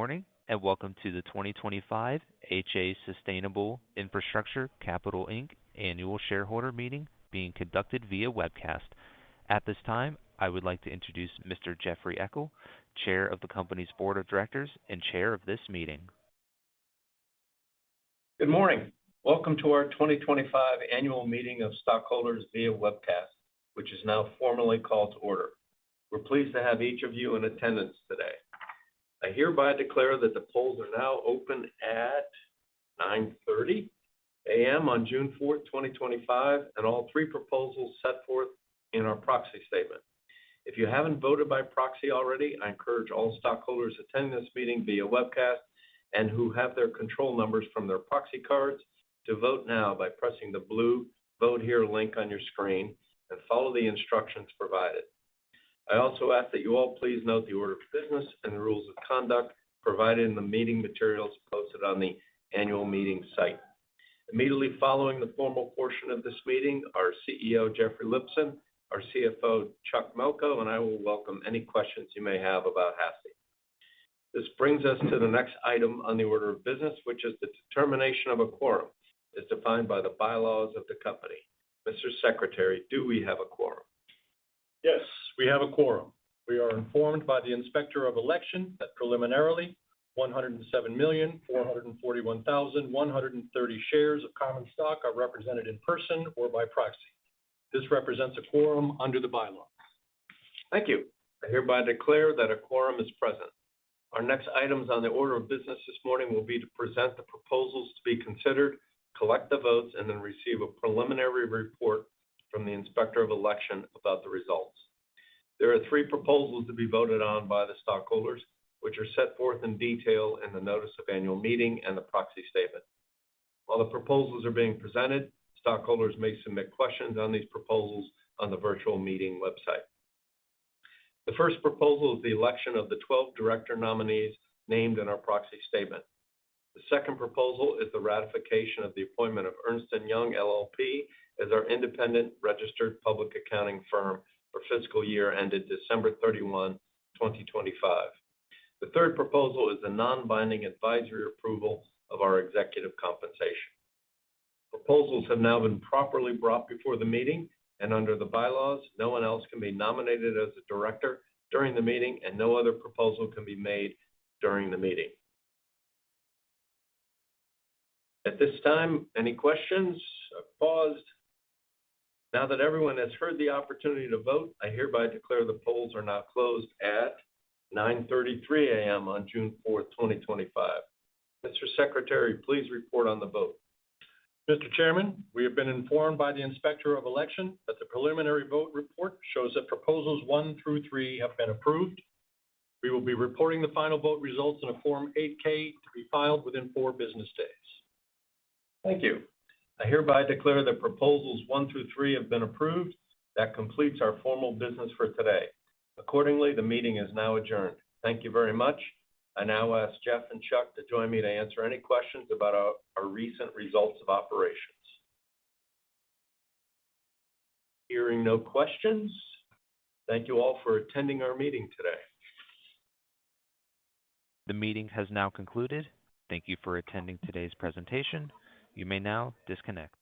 morning, and welcome to the 2025 HA Sustainable Infrastructure Capital Inc. Annual Shareholder Meeting being conducted via webcast. At this time, I would like to introduce Mr. Jeffrey Eckel, Chair of the company's Board of Directors and Chair of this meeting. Good morning. Welcome to our 2025 Annual Meeting of Stockholders via webcast, which is now formally called to order. We're pleased to have each of you in attendance today. I hereby declare that the polls are now open at 9:30 a.m. on June 4th, 2025, and all three proposals set forth in our proxy statement. If you haven't voted by proxy already, I encourage all stockholders attending this meeting via webcast and who have their control numbers from their proxy cards to vote now by pressing the blue Vote Here link on your screen and follow the instructions provided. I also ask that you all please note the order of business and the rules of conduct provided in the meeting materials posted on the annual meeting site. Immediately following the formal portion of this meeting, our CEO, Jeffrey Lipson, our CFO, Chuck Melko, and I will welcome any questions you may have about HASI. This brings us to the next item on the order of business, which is the determination of a quorum, as defined by the bylaws of the company. Mr. Secretary, do we have a quorum? Yes, we have a quorum. We are informed by the Inspector of Election that preliminarily 107,441,130 shares of common stock are represented in person or by proxy. This represents a quorum under the bylaws. Thank you. I hereby declare that a quorum is present. Our next items on the order of business this morning will be to present the proposals to be considered, collect the votes, and then receive a preliminary report from the Inspector of Election about the results. There are three proposals to be voted on by the stockholders, which are set forth in detail in the Notice of Annual Meeting and the Proxy Statement. While the proposals are being presented, stockholders may submit questions on these proposals on the virtual meeting website. The first proposal is the election of the 12 director nominees named in our Proxy Statement. The second proposal is the ratification of the appointment of Ernst Young LLP as our independent registered public accounting firm for fiscal year ended December 31, 2025. The third proposal is the non-binding advisory approval of our executive compensation. Proposals have now been properly brought before the meeting, and under the bylaws, no one else can be nominated as a director during the meeting, and no other proposal can be made during the meeting. At this time, any questions? I've paused. Now that everyone has heard the opportunity to vote, I hereby declare the polls are now closed at 9:33 a.m. on June 4th, 2025. Mr. Secretary, please report on the vote. Mr. Chairman, we have been informed by the Inspector of Election that the preliminary vote report shows that proposals 1 through 3 have been approved. We will be reporting the final vote results in a Form 8-K to be filed within 4 business days. Thank you. I hereby declare that proposals 1 through 3 have been approved. That completes our formal business for today. Accordingly, the meeting is now adjourned. Thank you very much. I now ask Jeff and Chuck to join me to answer any questions about our recent results of operations. Hearing no questions, thank you all for attending our meeting today. The meeting has now concluded. Thank you for attending today's presentation. You may now disconnect.